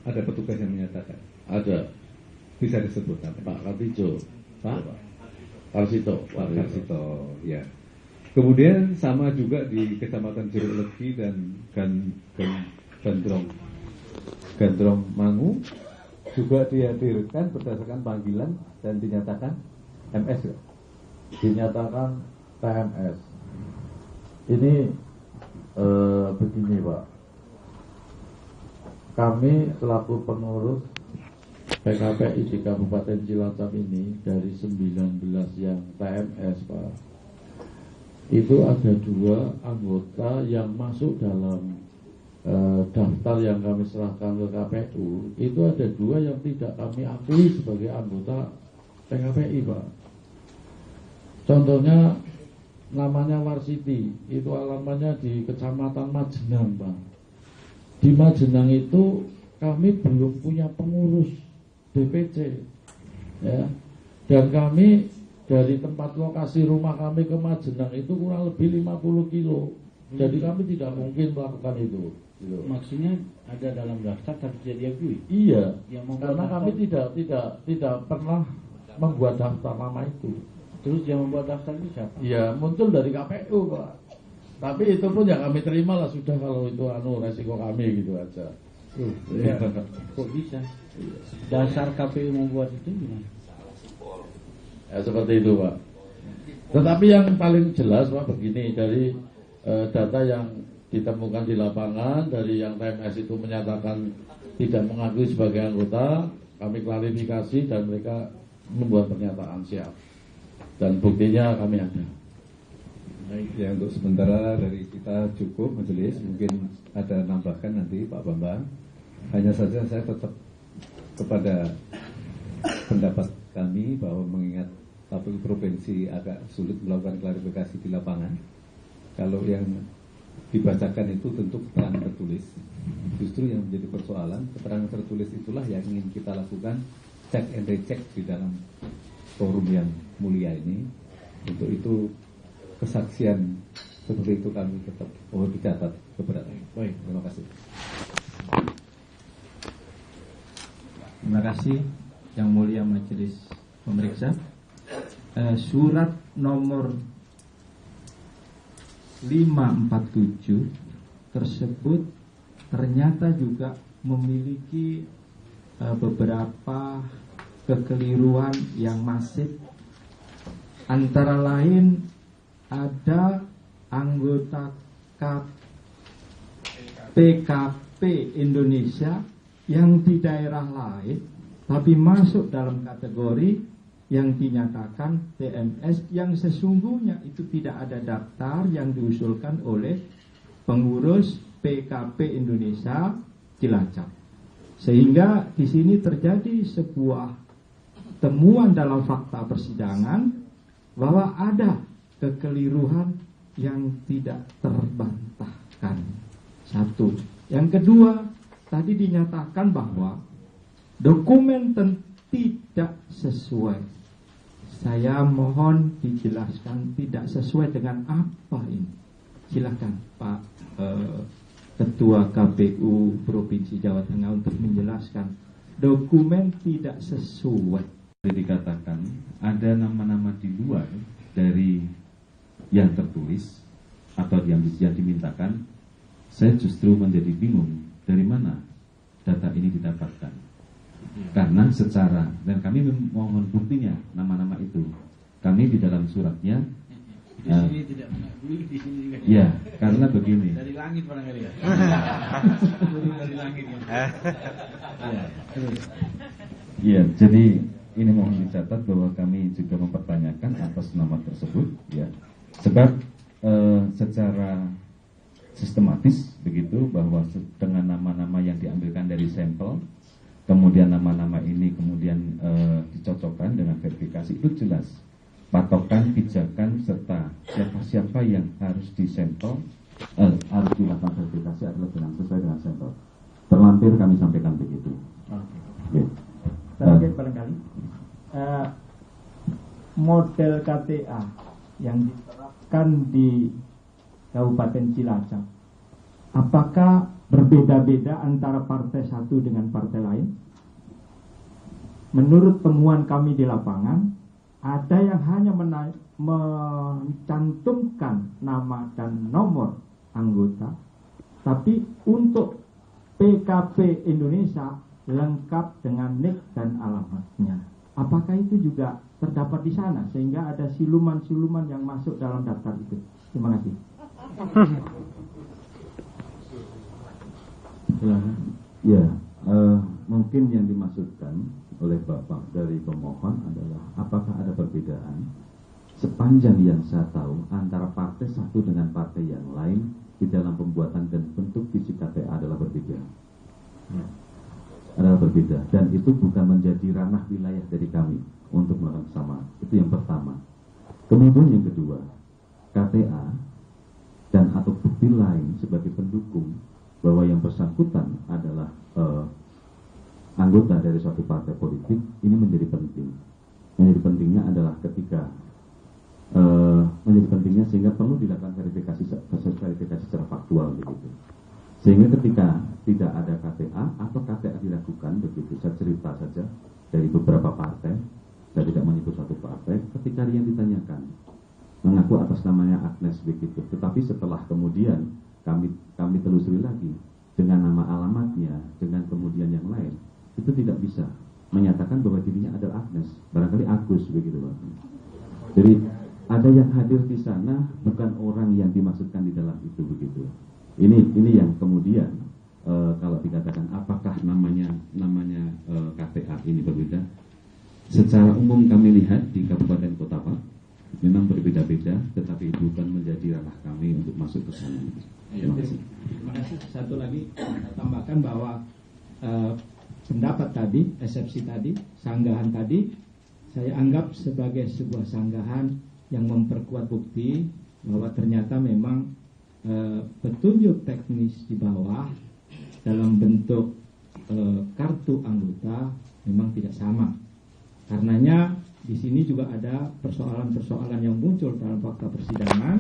ada petugas yang menyatakan? Ada. Bisa disebut apa? Pak Kartijo, Pak Karsito, Pak Karsito, ya. Kemudian sama juga di Kecamatan Jeruk Legi dan Gandrong Mangu juga dihadirkan berdasarkan panggilan dan dinyatakan MS ya? Dinyatakan TMS. Ini begini Pak, kami selaku pengurus PKPI di Kabupaten Cilacap ini dari 19 yang TMS Pak, itu ada 2 anggota yang masuk dalam daftar yang kami serahkan ke KPU. Itu ada 2 yang tidak kami akui sebagai anggota PKPI Pak. Contohnya namanya Warsiti, itu alamatnya di Kecamatan Majenang Pak. Di Majenang itu kami belum punya pengurus DPC ya. Dan kami dari tempat lokasi rumah kami ke Majenang itu kurang lebih 50 kilo. Jadi kami tidak mungkin melakukan itu gitu. Maksudnya ada dalam daftar tapi tidak diakui? Iya, daftar, karena kami tidak pernah membuat daftar nama itu. Terus yang membuat daftar itu siapa? Iya, muncul dari KPU Pak. Tapi itu pun ya kami terima lah sudah, kalau itu resiko kami gitu aja. Ya. Kok bisa? Dasar KPU membuat itu gimana? Ya seperti itu Pak. Tetapi yang paling jelas Pak begini, dari data yang ditemukan di lapangan, dari yang TMS itu menyatakan tidak mengakui sebagai anggota, kami klarifikasi dan mereka membuat pernyataan siap. Dan buktinya kami ada. Baik, ya untuk sementara dari kita cukup majelis, mungkin ada nambahkan nanti Pak Bambang. Hanya saja saya tetap kepada pendapat kami bahwa mengingat KPU provinsi agak sulit melakukan klarifikasi di lapangan. Kalau yang dibacakan itu tentu keterangan tertulis. Justru yang menjadi persoalan, keterangan tertulis itulah yang ingin kita lakukan cek and recheck di dalam forum yang mulia ini. Untuk itu kesaksian seperti itu kami tetap dicatat keberatan. Baik, terima kasih. Terima kasih Yang Mulia Majelis Pemeriksa. Surat nomor 547 tersebut ternyata juga memiliki beberapa kekeliruan yang masif. Antara lain ada anggota PKP Indonesia yang di daerah lain tapi masuk dalam kategori yang dinyatakan TMS, yang sesungguhnya itu tidak ada daftar yang diusulkan oleh pengurus PKP Indonesia Cilacap. Sehingga di sini terjadi sebuah temuan dalam fakta persidangan bahwa ada kekeliruan yang tidak terbantahkan. Satu. Yang kedua, tadi dinyatakan bahwa dokumen tidak sesuai. Saya mohon dijelaskan tidak sesuai dengan apa ini. Silakan Pak Ketua KPU Provinsi Jawa Tengah untuk menjelaskan dokumen tidak sesuai. Dikatakan ada nama-nama di luar dari yang tertulis atau yang dimintakan. Saya justru menjadi bingung dari mana data ini didapatkan. Karena secara, dan kami mohon buktinya nama-nama itu. Kami di dalam suratnya di sini tidak mengakui, di sini juga. Ya, karena begini. Dari langit barangkali ya. Dari langit ya. Iya, jadi ini mohon dicatat bahwa kami juga mempertanyakan atas nama tersebut, ya. Sebab secara sistematis begitu bahwa dengan nama-nama yang diambilkan dari sampel, kemudian nama-nama ini kemudian dicocokkan dengan verifikasi, itu jelas patokan, pijakan, serta siapa-siapa yang harus disampel, harus dilakukan verifikasi adalah sesuai dengan sampel. Terlampir kami sampaikan begitu. Oke. Terakhir barangkali model KTA yang diterapkan di Kabupaten Cilacap, apakah berbeda-beda antara partai satu dengan partai lain. Menurut temuan kami di lapangan, ada yang hanya mencantumkan nama dan nomor anggota, tapi untuk PKP Indonesia lengkap dengan nik dan alamatnya. Apakah itu juga terdapat di sana sehingga ada siluman-siluman yang masuk dalam daftar itu? Terima kasih. Ya, mungkin yang dimaksudkan oleh Bapak dari pemohon adalah apakah ada perbedaan sepanjang yang saya tahu antara partai satu dengan partai yang lain di dalam pembuatan dan bentuk fisik KTA adalah berbeda. Adalah berbeda, dan itu bukan menjadi ranah wilayah dari kami untuk melakukan sama. Itu yang pertama. Kemudian yang kedua, KTA dan atau bukti lain sebagai pendukung bahwa yang bersangkutan adalah anggota dari suatu partai politik, ini menjadi penting. Menjadi pentingnya adalah ketika menjadi pentingnya sehingga perlu dilakukan verifikasi secara faktual begitu. Sehingga ketika tidak ada KTA atau KTA dilakukan begitu, saya cerita saja dari beberapa partai, saya tidak menyebut satu partai, ketika yang ditanyakan mengaku atas namanya Agnes begitu, tetapi setelah kemudian kami telusuri lagi dengan nama alamatnya, dengan kemudian yang lain, itu tidak bisa menyatakan bahwa dirinya adalah Agnes, barangkali Agus begitu Pak. Jadi ada yang hadir di sana bukan orang yang dimaksudkan di dalam itu begitu. Ini yang kemudian kalau dikatakan apakah namanya KTA ini berbeda. Secara umum kami lihat di Kabupaten Kota Pak memang berbeda-beda, tetapi bukan menjadi ranah kami untuk masuk ke sana. Terima kasih. Terima kasih. Satu lagi tambahkan bahwa pendapat tadi, eksepsi tadi, sanggahan tadi, saya anggap sebagai sebuah sanggahan yang memperkuat bukti bahwa ternyata memang petunjuk teknis di bawah dalam bentuk kartu anggota memang tidak sama. Karenanya di sini juga ada persoalan-persoalan yang muncul dalam fakta persidangan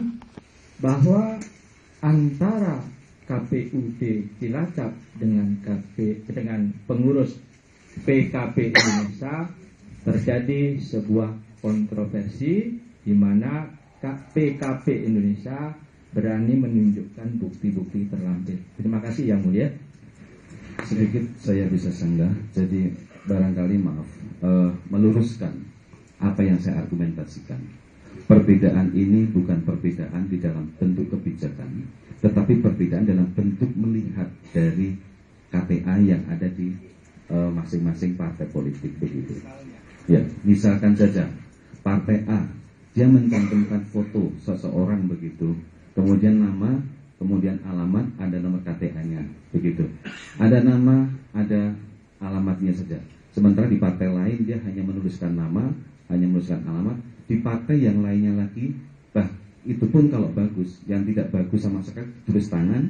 bahwa antara KPUD Cilacap dengan pengurus PKP Indonesia terjadi sebuah kontroversi di mana PKP Indonesia berani menunjukkan bukti-bukti terlampir. Terima kasih Yang Mulia. Sedikit saya bisa sanggah, jadi barangkali maaf meluruskan apa yang saya argumentasikan. Perbedaan ini bukan perbedaan di dalam bentuk kebijakan, tetapi perbedaan dalam bentuk melihat dari KTA yang ada di masing-masing partai politik begitu. Ya, misalkan saja partai A, dia mencantumkan foto seseorang begitu, kemudian nama, kemudian alamat, ada nomor KTA-nya begitu. Ada nama, ada alamatnya saja. Sementara di partai lain dia hanya menuliskan nama, hanya menuliskan alamat. Di partai yang lainnya lagi, itu pun kalau bagus, yang tidak bagus sama sekali tulis tangan,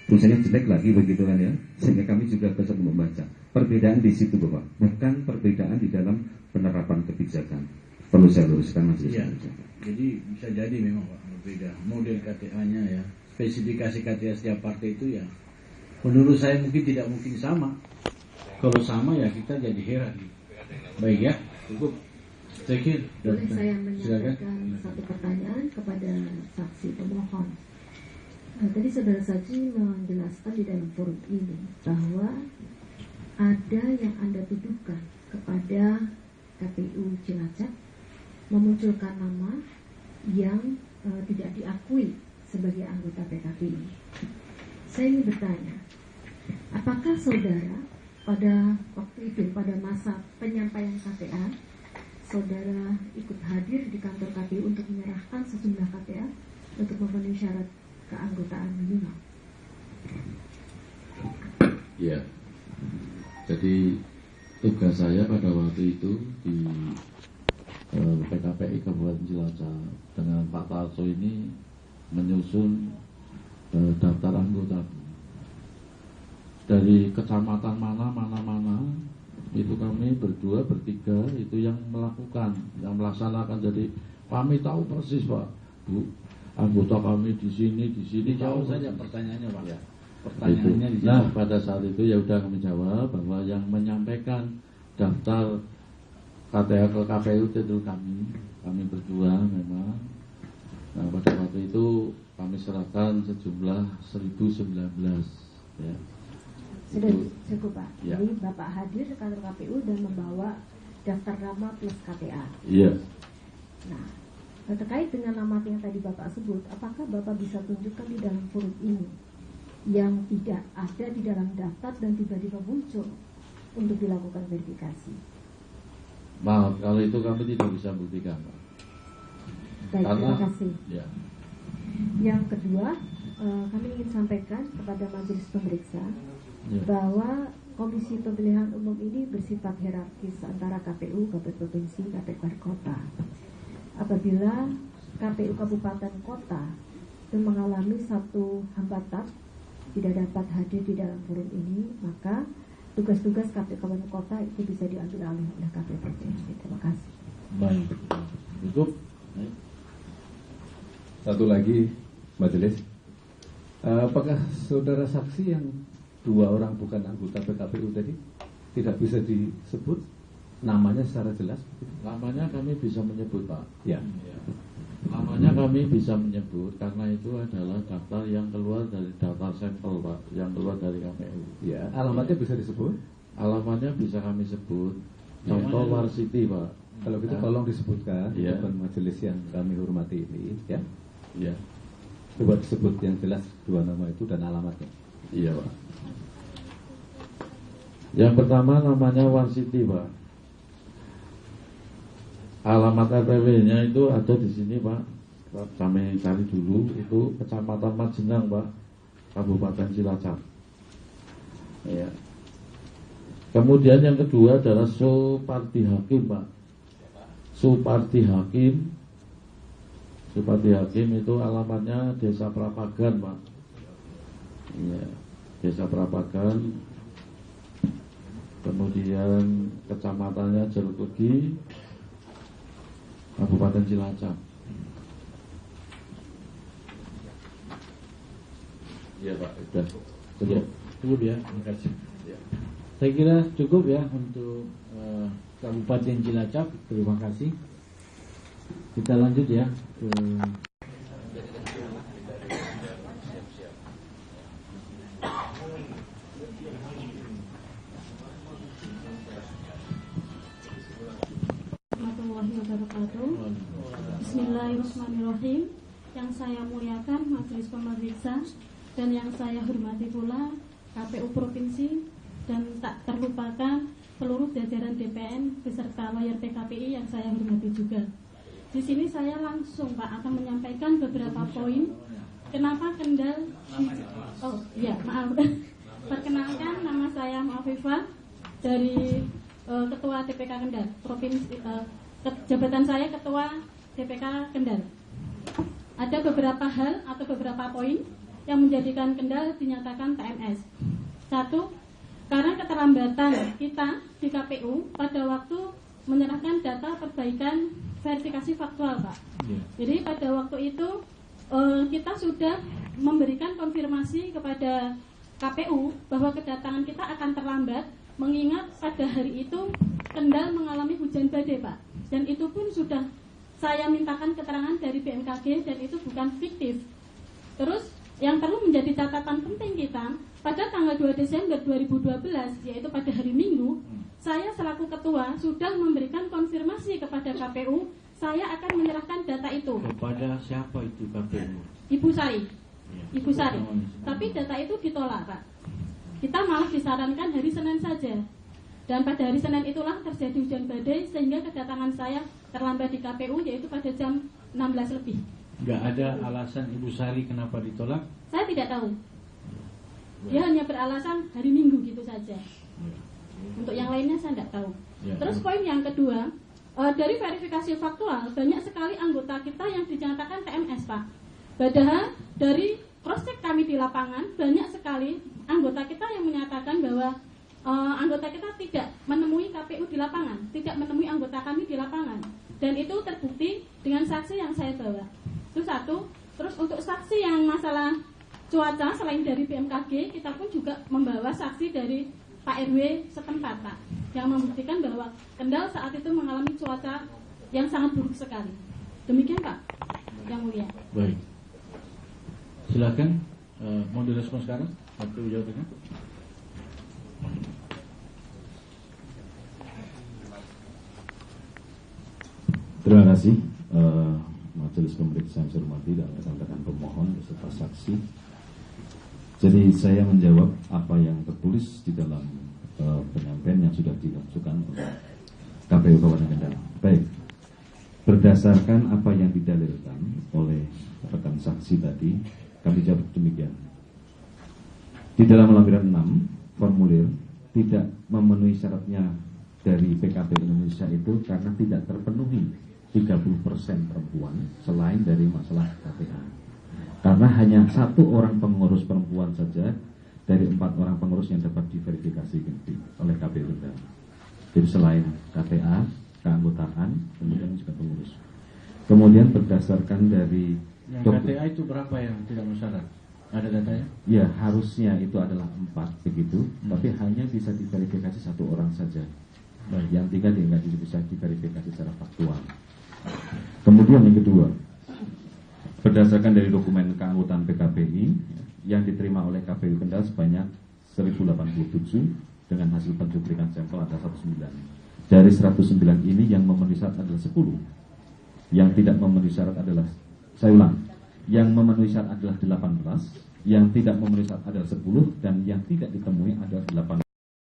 tulisannya jelek lagi begitu kan ya. Sehingga kami juga bisa membaca. Perbedaan di situ Bapak, bukan perbedaan di dalam penerapan kebijakan. Perlu saya luruskan Mas. Iya. Jadi bisa jadi memang Pak berbeda model KTA-nya ya. Spesifikasi KTA setiap partai itu ya menurut saya tidak mungkin sama. Kalau sama ya kita jadi heran. Baik ya, cukup. Boleh saya menyampaikan satu pertanyaan kepada saksi pemohon. Tadi saudara saksi menjelaskan di dalam forum ini bahwa ada yang Anda tuduhkan kepada KPU Cilacap memunculkan nama yang tidak diakui sebagai anggota PKP ini. Saya ingin bertanya, apakah saudara pada waktu itu, pada masa penyampaian KTA, saudara ikut hadir di kantor KPU untuk menyerahkan sejumlah KTA untuk memenuhi syarat keanggotaan minimal? Ya, jadi tugas saya pada waktu itu di PKPI Kabupaten Cilacap dengan Pak Tarso ini menyusun daftar anggota dari kecamatan mana itu kami berdua bertiga itu yang melakukan, yang melaksanakan. Jadi kami tahu persis Pak, Bu, anggota kami di sini Dijawab saja pertanyaannya Pak. Ya. Pertanyaannya itu. Nah, pada saat itu ya udah kami jawab bahwa yang menyampaikan daftar KTA ke KPU itu kami berdua memang. Nah, pada waktu itu kami serahkan sejumlah 1019 ya. Sudah cukup Pak. Ya. Jadi Bapak hadir ke kantor KPU dan membawa daftar nama plus KTA. Iya. Nah, terkait dengan nama yang tadi Bapak sebut, apakah Bapak bisa tunjukkan di dalam forum ini yang tidak ada di dalam daftar dan tiba-tiba muncul untuk dilakukan verifikasi? Maaf, kalau itu kami tidak bisa buktikan, Pak. Baik, Karena, terima kasih. Ya. Yang kedua, kami ingin sampaikan kepada majelis pemeriksa Ya. bahwa Komisi Pemilihan Umum ini bersifat hierarkis antara KPU, KPU Provinsi, KPU Kota. Apabila KPU Kabupaten Kota itu mengalami satu hambatan tidak dapat hadir di dalam forum ini, maka tugas-tugas KPU Kabupaten Kota itu bisa diambil alih oleh KPU Provinsi. Terima kasih. Baik, cukup. Satu lagi majelis, apakah saudara saksi yang 2 orang bukan anggota PKPU tadi tidak bisa disebut namanya secara jelas? Namanya kami bisa menyebut, Pak. Ya. Ya. Namanya kami bisa menyebut karena itu adalah daftar yang keluar dari daftar sampel, Pak, yang keluar dari KPU. Ya. Alamatnya bisa disebut? Alamatnya bisa kami sebut. Contoh Warsiti, Pak. Kalau gitu tolong disebutkan di Ya. depan majelis yang kami hormati ini, ya. Iya. Coba disebut yang jelas 2 nama itu dan alamatnya. Iya, Pak. Yang pertama namanya Warsiti, Pak. Alamat RPW-nya itu ada di sini, Pak. Kami cari dulu, itu Kecamatan Majenang, Pak, Kabupaten Cilacap. Ya. Kemudian yang kedua adalah Supardi Hakim, Pak. Supardi Hakim. Supardi Hakim itu alamatnya Desa Prapagan, Pak. Ya. Desa Prapagan. Kemudian kecamatannya Jeruk Legi, Kabupaten Cilacap. Iya, Pak, sudah cukup. Cukup ya, terima kasih. Saya kira cukup ya untuk Kabupaten Cilacap. Terima kasih. Kita lanjut ya ke warahmatullahi wabarakatuh. Bismillahirrahmanirrahim. Yang saya muliakan majelis pemeriksa dan yang saya hormati pula KPU Provinsi dan tak terlupakan seluruh jajaran DPN beserta lawyer PKPI yang saya hormati juga. Di sini saya langsung Pak akan menyampaikan beberapa poin kenapa Kendal. Oh iya, maaf. Perkenalkan, nama saya Afifah dari Ketua DPK Kendal Provinsi. Jabatan saya Ketua DPK Kendal. Ada beberapa hal atau beberapa poin yang menjadikan Kendal dinyatakan TMS. 1. Karena keterlambatan kita di KPU pada waktu menyerahkan data perbaikan verifikasi faktual, Pak. Jadi pada waktu itu kita sudah memberikan konfirmasi kepada KPU bahwa kedatangan kita akan terlambat, mengingat pada hari itu Kendal mengalami hujan badai, Pak. Dan itu pun sudah saya mintakan keterangan dari BMKG dan itu bukan fiktif. Terus yang perlu menjadi catatan penting kita, pada tanggal 2 Desember 2012, yaitu pada hari Minggu, saya selaku ketua sudah memberikan konfirmasi kepada KPU, saya akan menyerahkan data itu. kepada siapa itu KPU? Ibu Sari. Ibu Sari. Tapi data itu ditolak, Pak. Kita malah disarankan hari Senin saja. Dan pada hari Senin itulah terjadi hujan badai sehingga kedatangan saya terlambat di KPU yaitu pada jam 16 lebih. Nggak ada alasan Ibu Sari kenapa ditolak? Saya tidak tahu. Dia hanya beralasan hari Minggu gitu saja. Untuk yang lainnya saya tidak tahu. Terus poin yang kedua, dari verifikasi faktual banyak sekali anggota kita yang dinyatakan TMS, Pak. Padahal dari cross check kami di lapangan banyak sekali anggota kita yang menyatakan bahwa anggota kita tidak menemui KPU di lapangan, tidak menemui anggota kami di lapangan, dan itu terbukti dengan saksi yang saya bawa. Itu satu. Terus untuk saksi yang masalah cuaca selain dari BMKG, kita pun juga membawa saksi dari Pak RW setempat, Pak, yang membuktikan bahwa Kendal saat itu mengalami cuaca yang sangat buruk sekali. Demikian, Pak, yang mulia. Baik. Silakan, mau direspon sekarang? Waktu jawabannya. Terima kasih majelis pemeriksaan yang saya hormati dan rekan-rekan pemohon beserta saksi. Jadi saya menjawab apa yang tertulis di dalam penyampaian yang sudah dilakukan oleh KPU Kabupaten Kendal. Baik, berdasarkan apa yang didalilkan oleh rekan saksi tadi, kami jawab demikian. Di dalam lampiran 6 formulir tidak memenuhi syaratnya dari PKP Indonesia itu karena tidak terpenuhi 30% perempuan selain dari masalah KTA. Karena hanya 1 orang pengurus perempuan saja dari 4 orang pengurus yang dapat diverifikasi oleh KPU Kendal. Jadi selain KTA, keanggotaan, kemudian juga pengurus. Kemudian berdasarkan dari yang KTA itu berapa yang tidak mensyarat? Ada datanya? Ya, harusnya itu adalah 4 begitu, tapi hanya bisa diverifikasi 1 orang saja. Baik, yang 3 tidak bisa diverifikasi secara faktual. Kemudian yang kedua, berdasarkan dari dokumen keanggotaan PKPI yang diterima oleh KPU Kendal sebanyak 1087 dengan hasil pencuplikan sampel ada 109. Dari 109 ini yang memenuhi syarat adalah 10. Yang tidak memenuhi syarat adalah, saya ulang, yang memenuhi syarat adalah 18, yang tidak memenuhi syarat adalah 10, dan yang tidak ditemui adalah 8.